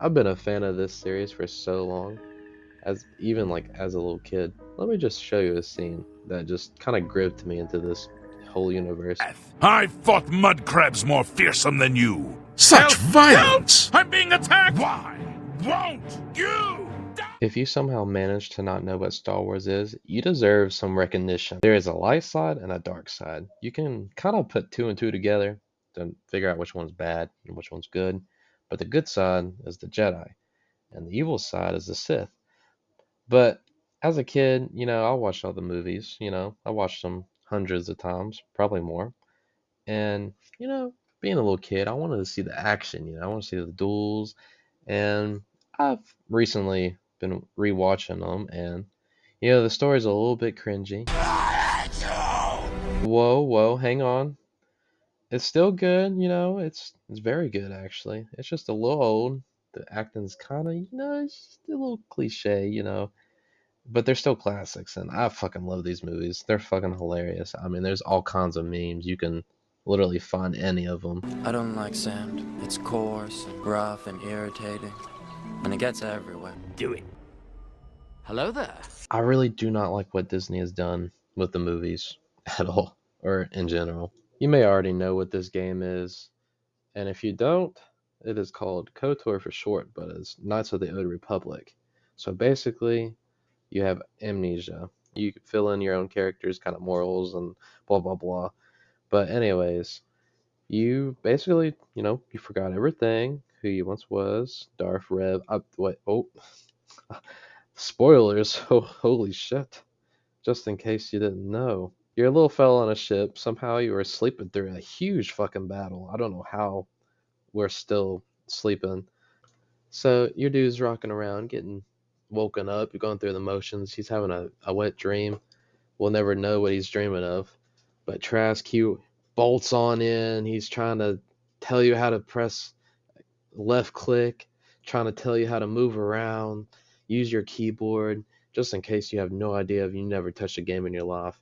I've been a fan of this series for so long, even as a little kid. Let me just show you a scene that just kind of gripped me into this whole universe. I fought mud crabs more fearsome than you. Such violence! Help! I'm being attacked! Why won't you? If you somehow manage to not know what Star Wars is, you deserve some recognition. There is a light side and a dark side. You can kind of put two and two together to figure out which one's bad and which one's good. But the good side is the Jedi, and the evil side is the Sith. But as a kid, I watched all the movies, I watched them hundreds of times, probably more. And, being a little kid, I wanted to see the action, I want to see the duels. And I've recently been rewatching them, and, the story's a little bit cringy. Whoa, whoa, hang on. It's still good, it's very good actually. It's just a little old. The acting's kind of, it's just a little cliche, but they're still classics, and I fucking love these movies. They're fucking hilarious. I mean, there's all kinds of memes. You can literally find any of them. I don't like sand. It's coarse and rough and irritating, and it gets everywhere. Do it. Hello there. I really do not like what Disney has done with the movies at all, or in general. You may already know what this game is, and if you don't, it is called Kotor for short, but it's Knights of the Old Republic. So basically, you have amnesia. You can fill in your own characters' kind of morals and blah blah blah. But anyways, you basically, you forgot everything, who you once was, Darth Rev. Wait, oh, spoilers! Oh, holy shit! Just in case you didn't know, your little fell on a ship. Somehow you were sleeping through a huge fucking battle. I don't know how we're still sleeping. So your dude's rocking around, getting woken up, going through the motions. He's having a wet dream. We'll never know what he's dreaming of. But Trask, he bolts on in. He's trying to tell you how to press left click, trying to tell you how to move around, use your keyboard, just in case you have no idea if you never touched a game in your life.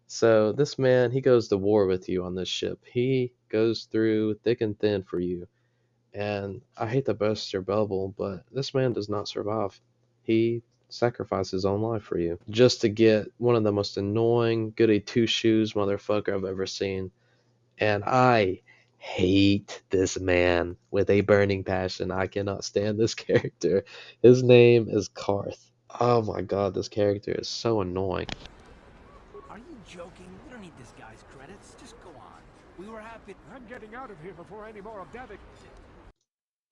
So this man, he goes to war with you on this ship. He goes through thick and thin for you. And I hate to burst your bubble, but this man does not survive. He sacrificed his own life for you just to get one of the most annoying goody two shoes motherfucker I've ever seen. And I hate this man with a burning passion. I cannot stand this character. His name is Karth. Oh my god, this character is so annoying. Are you joking? We don't need this guy's credits. Just go on. We were happy. I'm getting out of here before any more of Davik.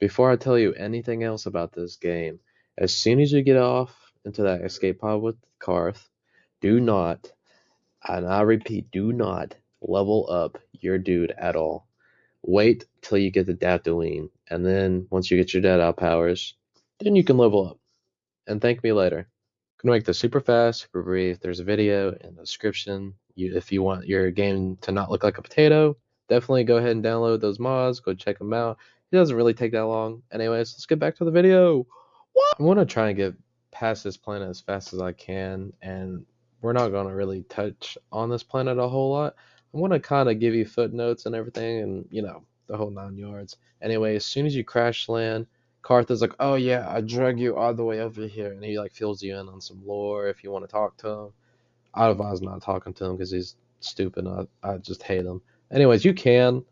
Before I tell you anything else about this game, as soon as you get off into that escape pod with Karth, do not, and I repeat, do not level up your dude at all. Wait till you get to Tatooine, and then once you get your Jedi powers, then you can level up. And thank me later. Gonna make this super fast, super brief. There's a video in the description. If you want your game to not look like a potato, definitely go ahead and download those mods. Go check them out. It doesn't really take that long. Anyways, let's get back to the video. What? I'm gonna try and get past this planet as fast as I can, and we're not gonna really touch on this planet a whole lot. I'm gonna kind of give you footnotes and everything, and the whole 9 yards. Anyway, as soon as you crash land, Karth is like, "Oh yeah, I drug you all the way over here," and he like fills you in on some lore if you want to talk to him. I'd advise not talking to him because he's stupid. I just hate him. Anyways, you can,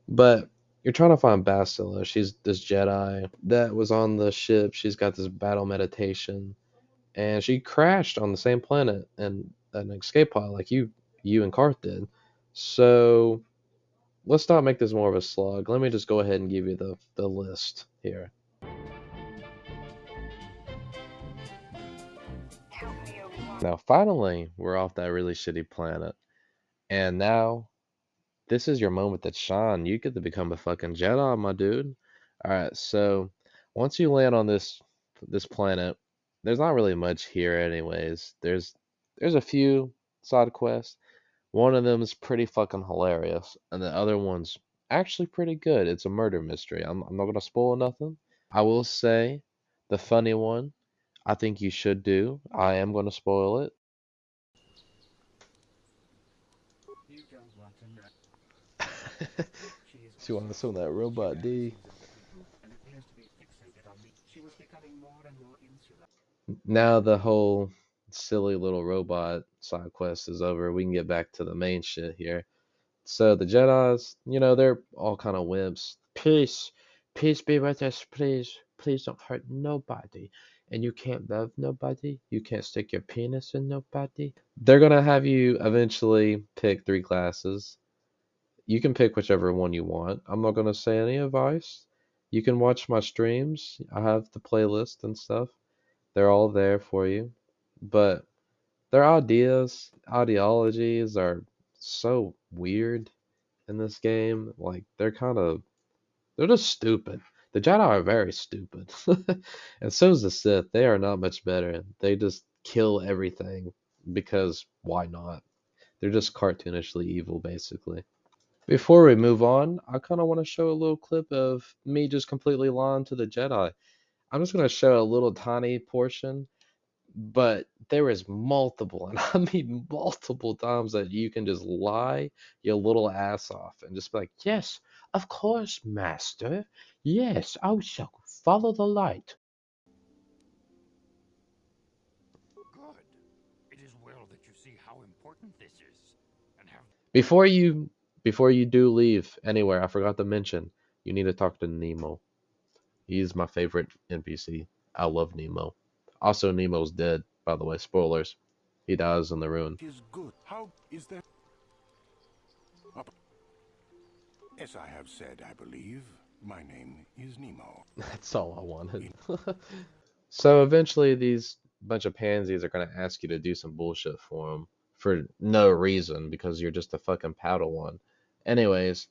but you're trying to find Bastila. She's this Jedi that was on the ship. She's got this battle meditation, and she crashed on the same planet and an escape pod like you and Karth did. So let's not make this more of a slug. Let me just go ahead and give you the list here. Now, finally, we're off that really shitty planet. And now, this is your moment to shine. You get to become a fucking Jedi, my dude. Alright, so once you land on this planet, there's not really much here anyways. There's a few side quests. One of them is pretty fucking hilarious, and the other one's actually pretty good. It's a murder mystery. I'm not gonna spoil nothing. I will say the funny one, I think you should do. I am gonna spoil it. You don't want to know. She wants some of that robot D. And appears to be fixated on She was becoming more and more insular. Now the whole silly little robot side quest is over. We can get back to the main shit here. So the Jedi's, they're all kind of wimps. Peace, peace be with us, please. Please don't hurt nobody. And you can't love nobody. You can't stick your penis in nobody. They're gonna have you eventually pick 3 classes. You can pick whichever one you want. I'm not gonna say any advice. You can watch my streams. I have the playlist and stuff. They're all there for you. But their ideologies are so weird in this game. Like they're just stupid. The Jedi are very stupid. And so is the Sith. They are not much better. They just kill everything because why not? They're just cartoonishly evil basically. Before we move on, I kind of want to show a little clip of me just completely lying to the Jedi. I'm just going to show a little tiny portion, but there is multiple, and I mean multiple times that you can just lie your little ass off and just be like, yes, of course, master. Yes, I shall follow the light. Good. It is well that you see how important this is, and have Before you do leave anywhere, I forgot to mention, you need to talk to Nemo. He's my favorite NPC. I love Nemo. Also, Nemo's dead, by the way. Spoilers. He dies in the ruin. Is good. How is that? Up. As I have said, I believe, my name is Nemo. That's all I wanted. So eventually, these bunch of pansies are gonna ask you to do some bullshit for them for no reason because you're just a fucking Padawan. Anyways,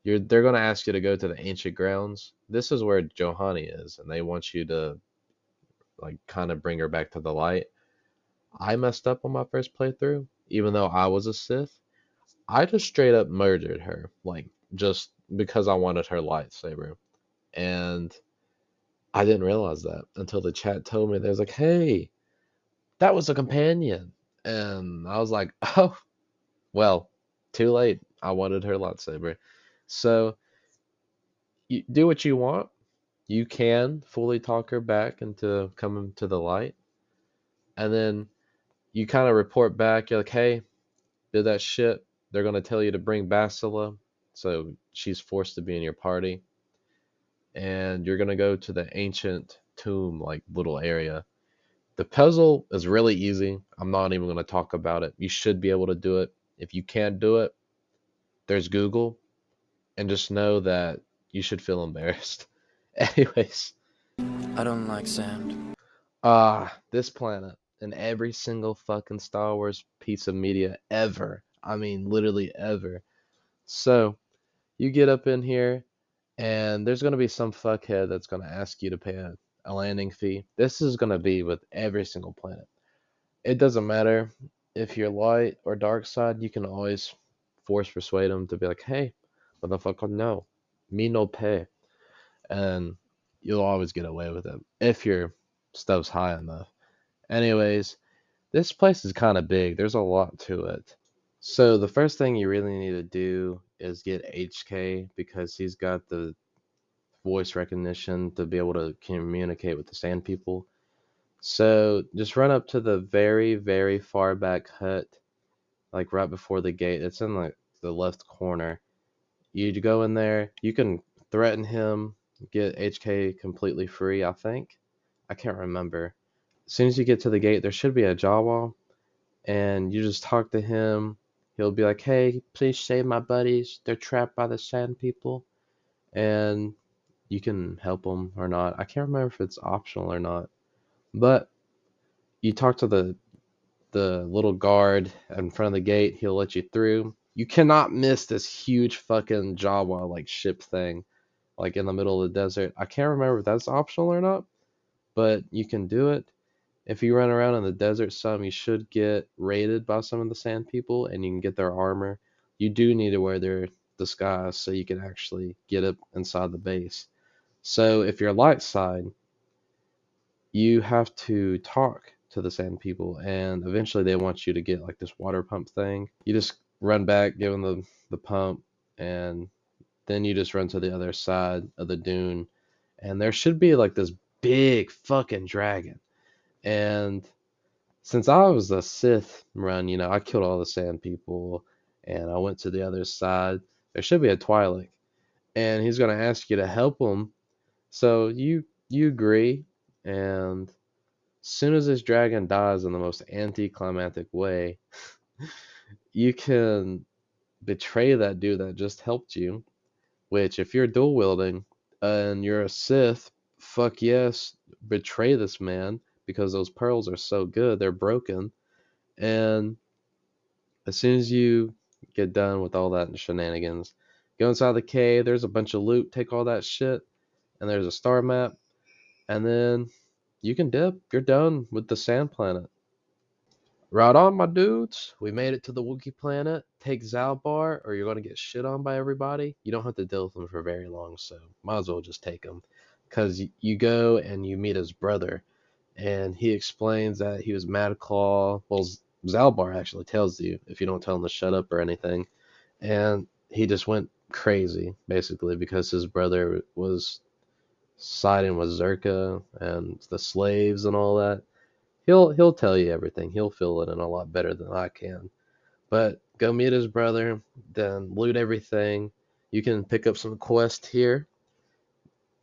they're gonna ask you to go to the ancient grounds. This is where Johanny is, and they want you to like kind of bring her back to the light. I messed up on my first playthrough, even though I was a Sith. I just straight up murdered her, like just because I wanted her lightsaber, and I didn't realize that until the chat told me. They was like, "Hey, that was a companion," and I was like, "Oh, well, too late. I wanted her lightsaber." So you do what you want. You can fully talk her back into coming to the light, and then you kind of report back. You're like, "Hey, did that shit." They're gonna tell you to bring Bastila, so she's forced to be in your party, and you're gonna go to the ancient tomb, like little area. The puzzle is really easy. I'm not even gonna talk about it. You should be able to do it. If you can't do it, there's Google, and just know that you should feel embarrassed. Anyways, I don't like sand. this planet and every single fucking Star Wars piece of media ever. I mean, literally ever. So, you get up in here, and there's going to be some fuckhead that's going to ask you to pay a landing fee. This is going to be with every single planet. It doesn't matter if you're light or dark side, you can always force persuade them to be like, hey, motherfucker, no. Me no pay. And you'll always get away with it if your stuff's high enough. Anyways, this place is kind of big. There's a lot to it. So the first thing you really need to do is get HK because he's got the voice recognition to be able to communicate with the sand people. So just run up to the very, very far back hut, like right before the gate. It's in like the left corner. You go in there, you can threaten him, get HK completely free, I think. I can't remember. As soon as you get to the gate, there should be a Jawa, and you just talk to him. He'll be like, hey, please save my buddies. They're trapped by the sand people. And you can help them or not. I can't remember if it's optional or not. But you talk to the little guard in front of the gate. He'll let you through. You cannot miss this huge fucking Jawa like ship thing, like in the middle of the desert. I can't remember if that's optional or not, but you can do it. If you run around in the desert some, you should get raided by some of the sand people, and you can get their armor. You do need to wear their disguise so you can actually get up inside the base. So if you're light side, you have to talk to the sand people, and eventually they want you to get like this water pump thing. You just run back, give them the pump, and then you just run to the other side of the dune, and there should be like this big fucking dragon. And since I was a Sith run, I killed all the sand people and I went to the other side. There should be a Twi'lek, and he's gonna ask you to help him. So you agree, and as soon as this dragon dies in the most anticlimactic way, you can betray that dude that just helped you. Which, if you're dual wielding and you're a Sith, fuck yes, betray this man because those pearls are so good, they're broken. And as soon as you get done with all that shenanigans, go inside the cave. There's a bunch of loot. Take all that shit, and there's a star map, and then you can dip. You're done with the sand planet. Right on, my dudes. We made it to the Wookie planet. Take Zalbar, or you're gonna get shit on by everybody. You don't have to deal with them for very long, so might as well just take him. Cause you go and you meet his brother, and he explains that he was Mad Claw. Well, Zalbar actually tells you if you don't tell him to shut up or anything, and he just went crazy basically because his brother was siding with Zerka and the slaves and all that. He'll tell you everything. He'll fill it in a lot better than I can. But go meet his brother, then loot everything. You can pick up some quests here,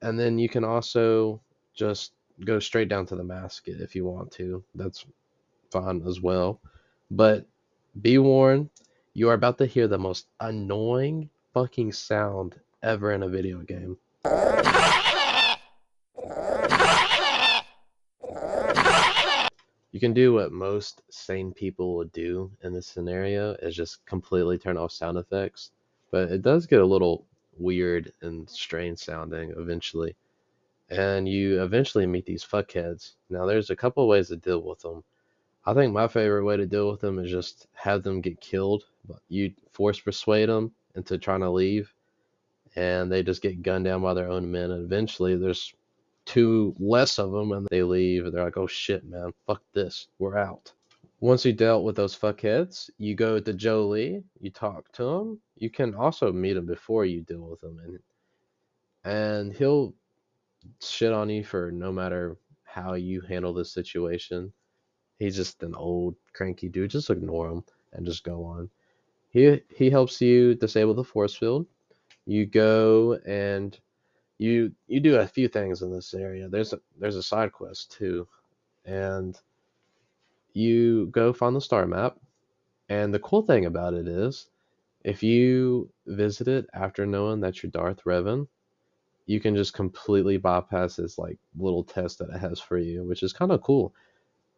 and then you can also just go straight down to the masket if you want to. That's fine as well. But be warned, you are about to hear the most annoying fucking sound ever in a video game. You can do what most sane people would do in this scenario is just completely turn off sound effects. But it does get a little weird and strange sounding eventually. And you eventually meet these fuckheads. Now there's a couple ways to deal with them. I think my favorite way to deal with them is just have them get killed. But you force persuade them into trying to leave, and they just get gunned down by their own men. And eventually there's two less of them, and they leave. And they're like, "Oh shit, man, fuck this, we're out." Once you dealt with those fuckheads, you go to Jolie, you talk to him. You can also meet him before you deal with him, and he'll shit on you for no matter how you handle this situation. He's just an old cranky dude. Just ignore him and just go on. He helps you disable the force field. You go and you do a few things in this area. There's a side quest too, and you go find the star map. And the cool thing about it is, if you visit it after knowing that you're Darth Revan, you can just completely bypass this like little test that it has for you, which is kind of cool.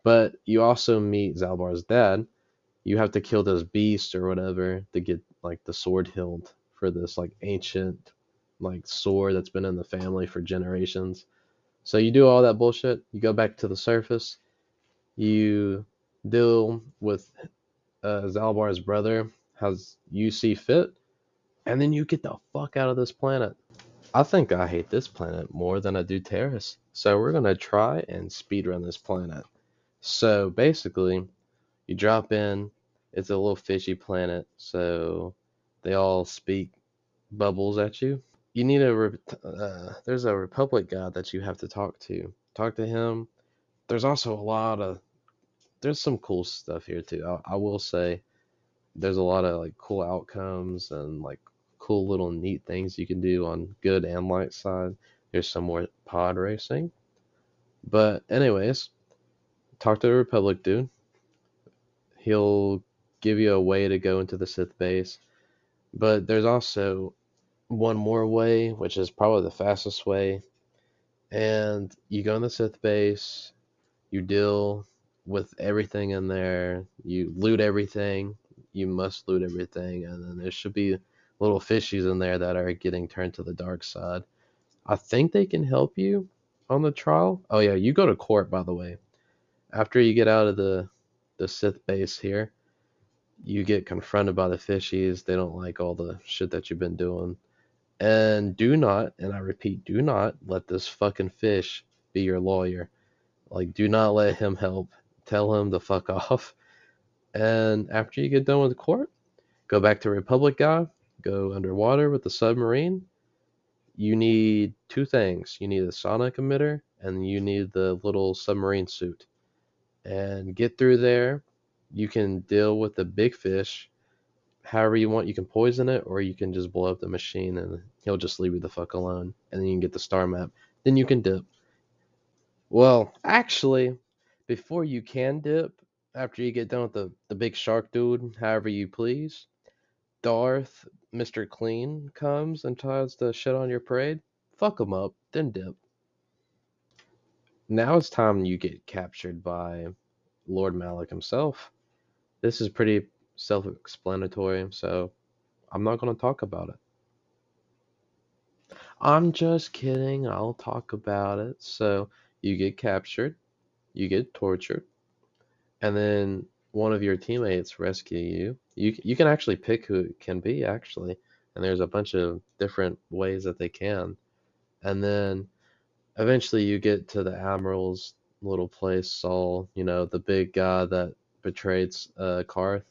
But you also meet Zalbar's dad. You have to kill this beast or whatever to get like the sword hilt for this like ancient like sword that's been in the family for generations. So you do all that bullshit. You go back to the surface. You deal with Zalbar's brother as you see fit, and then you get the fuck out of this planet. I think I hate this planet more than I do Taris. So we're gonna try and speedrun this planet. So basically, you drop in. It's a little fishy planet, so they all speak bubbles at you. You need there's a Republic guy that you have to talk to. Talk to him. There's also a lot of there's some cool stuff here too. I will say there's a lot of like cool outcomes and like cool little neat things you can do on good and light side. There's some more pod racing. But anyways, talk to the Republic dude. He'll give you a way to go into the Sith base. But there's also one more way, which is probably the fastest way. And you go in the Sith base, you deal with everything in there, you loot everything, you must loot everything, and then there should be little fishies in there that are getting turned to the dark side. I think they can help you on the trial. Oh yeah, you go to court, by the way. After you get out of the Sith base here, you get confronted by the fishies. They don't like all the shit that you've been doing. And do not, and I repeat, do not let this fucking fish be your lawyer. Like, do not let him help. Tell him to fuck off. And after you get done with the court, go back to Republic guy, go underwater with the submarine, You need two things. You need a sonic emitter, and you need the little submarine suit. And get through there. You can deal with the big fish however you want. You can poison it, or you can just blow up the machine and he'll just leave you the fuck alone. And then you can get the star map. Then you can dip. Well, actually, before you can dip, after you get done with the big shark dude, however you please, Darth, Mr. Clean, comes and tries to shit on your parade. Fuck him up, then dip. Now it's time you get captured by Lord Malik himself. This is pretty self explanatory, so I'm not going to talk about it. I'm just kidding, I'll talk about it. So you get captured, you get tortured, and then one of your teammates rescue you. You can actually pick who it can be, actually, and there's a bunch of different ways that they can. And then eventually you get to the Admiral's little place, Saul, the big guy that betrayed Karth,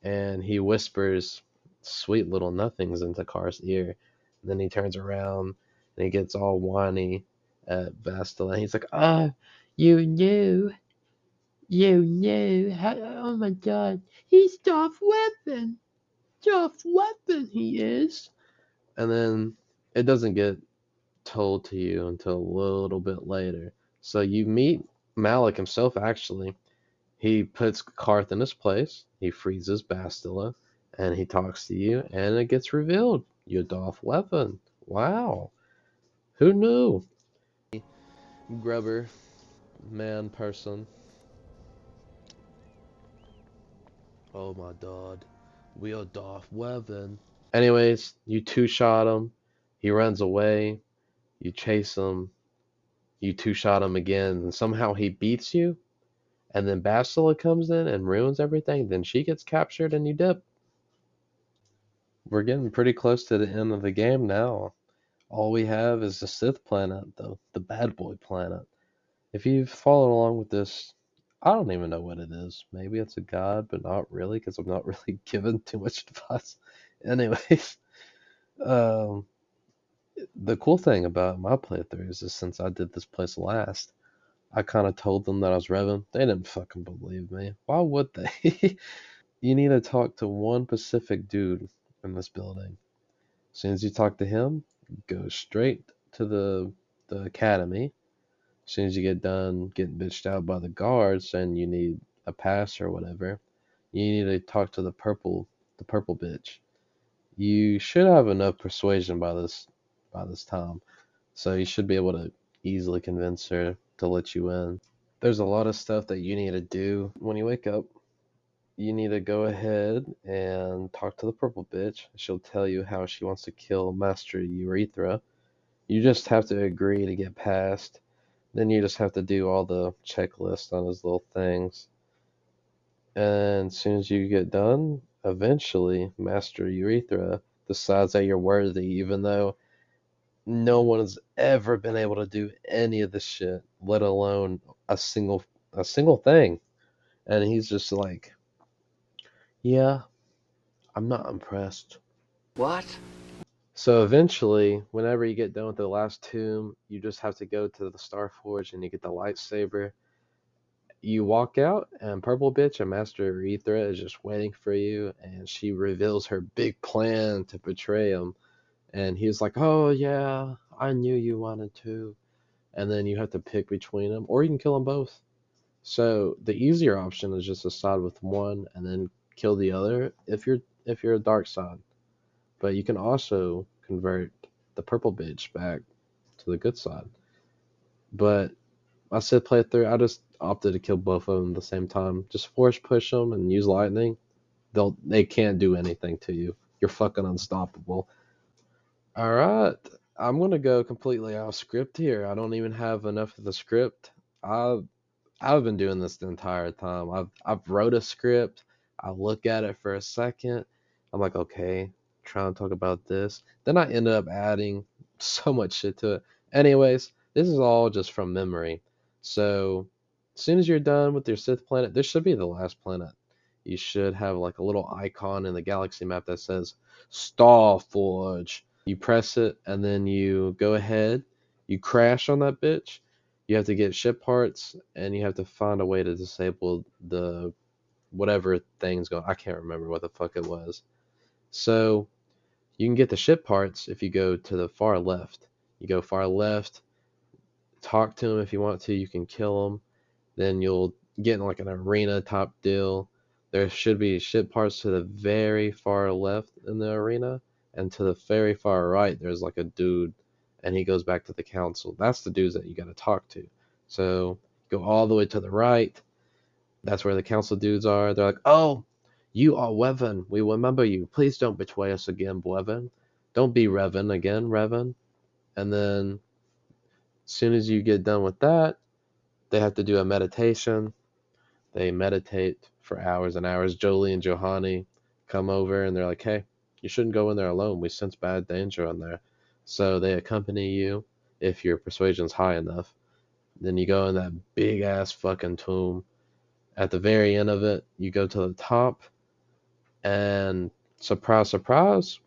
and he whispers sweet little nothings into Karth's ear. And then he turns around and he gets all whiny at Bastila. He's like, you knew. You knew. Oh my god. He's Darth Weapon. Darth Weapon, he is. And then it doesn't get told to you until a little bit later. So you meet Malik himself, actually. He puts Karth in his place, he freezes Bastila, and he talks to you, and it gets revealed. You're Darth Weapon. Wow. Who knew? Grubber, man, person. Oh my god. We are Darth Weapon. Anyways, you two-shot him. He runs away. You chase him. You two-shot him again, and somehow he beats you. And then Bastila comes in and ruins everything. Then she gets captured and you dip. We're getting pretty close to the end of the game now. All we have is the Sith planet, the bad boy planet. If you've followed along with this, I don't even know what it is. Maybe it's a god, but not really, because I'm not really given too much advice. Anyways, um, the cool thing about my playthroughs is since I did this place last, I kind of told them that I was Revan. They didn't fucking believe me. Why would they? You need to talk to one Pacific dude in this building. As soon as you talk to him, go straight to the academy. As soon as you get done getting bitched out by the guards and you need a pass or whatever, you need to talk to the purple bitch. You should have enough persuasion by this time, so you should be able to easily convince her to let you in. There's a lot of stuff that you need to do when you wake up. You need to go ahead and talk to the purple bitch. She'll tell you how she wants to kill Master Urethra. You just have to agree to get past. Then you just have to do all the checklists on his little things. And as soon as you get done, eventually Master Urethra decides that you're worthy, even though no one has ever been able to do any of this shit, let alone a single thing. And he's just like, yeah, I'm not impressed. What? So eventually, whenever you get done with the last tomb, you just have to go to the Star Forge and you get the lightsaber. You walk out, and Purple Bitch and Master Urethra is just waiting for you, and she reveals her big plan to betray him. And he's like, "Oh yeah, I knew you wanted to." And then you have to pick between them, or you can kill them both. So the easier option is just to side with one and then kill the other if you're a dark side. But you can also convert the purple bitch back to the good side. But I said playthrough, I just opted to kill both of them at the same time. Just force push them and use lightning. They can't do anything to you. You're fucking unstoppable. All right, I'm gonna go completely off script here. I don't even have enough of the script. I I've been doing this the entire time. I've wrote a script. I look at it for a second. I'm like, okay, trying to talk about this. Then I ended up adding so much shit to it. Anyways, this is all just from memory. So as soon as you're done with your Sith planet, this should be the last planet. You should have like a little icon in the galaxy map that says Star Forge. You press it, and then you go ahead, you crash on that bitch. You have to get ship parts, and you have to find a way to disable the whatever thing's going. I can't remember what the fuck it was. So you can get the ship parts if you go to the far left. You go far left, talk to him if you want to. You can kill him. Then you'll get in like an arena top deal. There should be ship parts to the very far left in the arena, and to the very far right, there's like a dude, and he goes back to the council. That's the dudes that you got to talk to. So go all the way to the right. That's where the council dudes are. They're like, "Oh, you are Revan. We remember you. Please don't betray us again, Revan. Don't be Revan again, Revan." And then, as soon as you get done with that, they have to do a meditation. They meditate for hours and hours. Jolie and Johanny come over and they're like, "Hey, you shouldn't go in there alone. We sense bad danger in there." So they accompany you if your persuasion's high enough. Then you go in that big ass fucking tomb. At the very end of it, you go to the top, and surprise, surprise,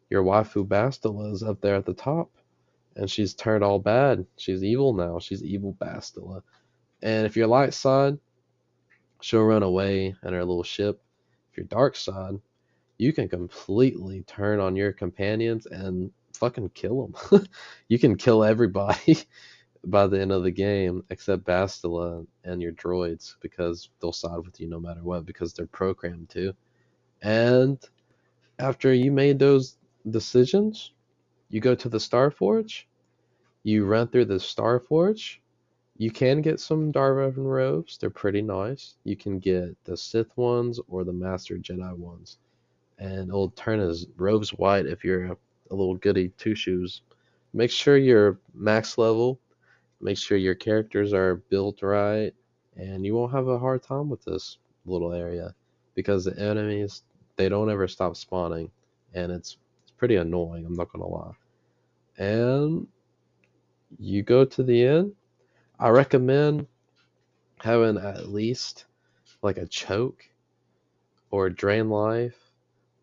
your waifu Bastila is up there at the top. And she's turned all bad. She's evil now. She's evil Bastila. And if you're light side, she'll run away in her little ship. If you're dark side, you can completely turn on your companions and fucking kill them. You can kill everybody by the end of the game except Bastila and your droids, because they'll side with you no matter what because they're programmed to. And after you made those decisions, you go to the Starforge. You run through the Starforge. You can get some Darvin robes. They're pretty nice. You can get the Sith ones or the Master Jedi ones. And it'll turn his robes white if you're a little goody two shoes. Make sure you're max level. Make sure your characters are built right. And you won't have a hard time with this little area. Because the enemies, they don't ever stop spawning. And it's pretty annoying, I'm not going to lie. And you go to the end. I recommend having at least like a choke or drain life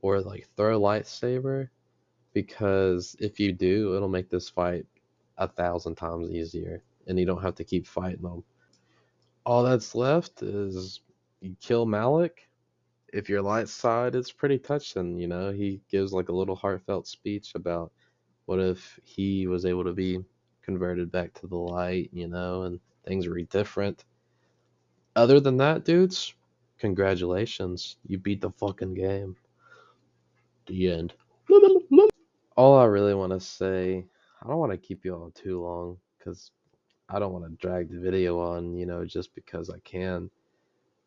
or like throw a lightsaber, because if you do, it'll make this fight 1,000 times easier and you don't have to keep fighting them. All that's left is you kill Malik. If you're light side, it's pretty touching, you know. He gives like a little heartfelt speech about what if he was able to be converted back to the light, you know, and things were different. Other than that, dudes, congratulations. You beat the fucking game. The end. All I really want to say, I don't want to keep you all too long because I don't want to drag the video on, you know, just because I can.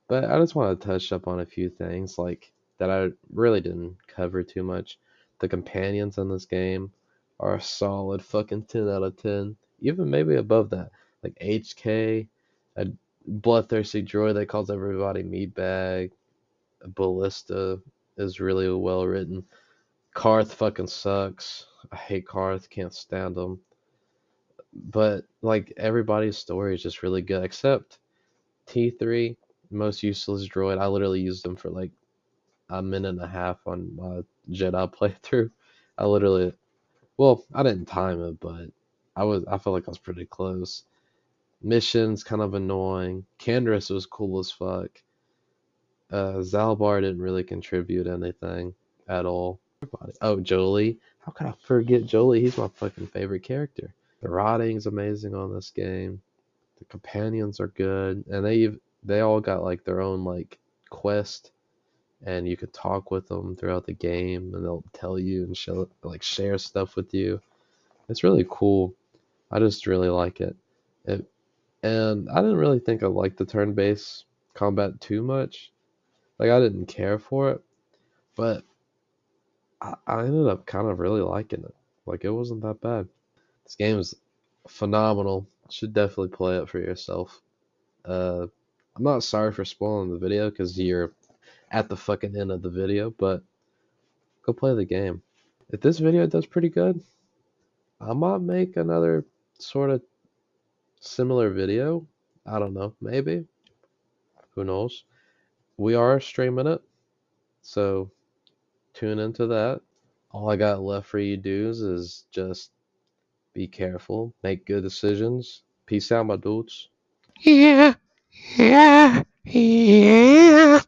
But I just want to touch up on a few things like that I really didn't cover too much. The companions in this game are a solid fucking 10 out of 10, even maybe above that. Like HK, a bloodthirsty droid that calls everybody meatbag. Ballista is really well written. Karth fucking sucks. I hate Karth, can't stand him. But like everybody's story is just really good, except T3, most useless droid. I literally used him for like a minute and a half on my Jedi playthrough. I literally, well, I didn't time it, but I felt like I was pretty close. Missions kind of annoying. Candace was cool as fuck. Zalbar didn't really contribute anything at all. Oh, Jolie. How could I forget Jolie? He's my fucking favorite character. The writing's amazing on this game. The companions are good, and they all got like their own like quest, and you could talk with them throughout the game, and they'll tell you and show like share stuff with you. It's really cool. I just really like it. It and I didn't really think I liked the turn-based combat too much. Like I didn't care for it, but I ended up kind of really liking it. Like it wasn't that bad. This game is phenomenal. Should definitely play it for yourself. Uh, I'm not sorry for spoiling the video because you're at the fucking end of the video, but go play the game. If this video does pretty good, I might make another sort of similar video. I don't know, maybe. Who knows? We are streaming it, so tune into that. All I got left for you dudes is just be careful, make good decisions. Peace out, my dudes. Yeah, yeah, yeah.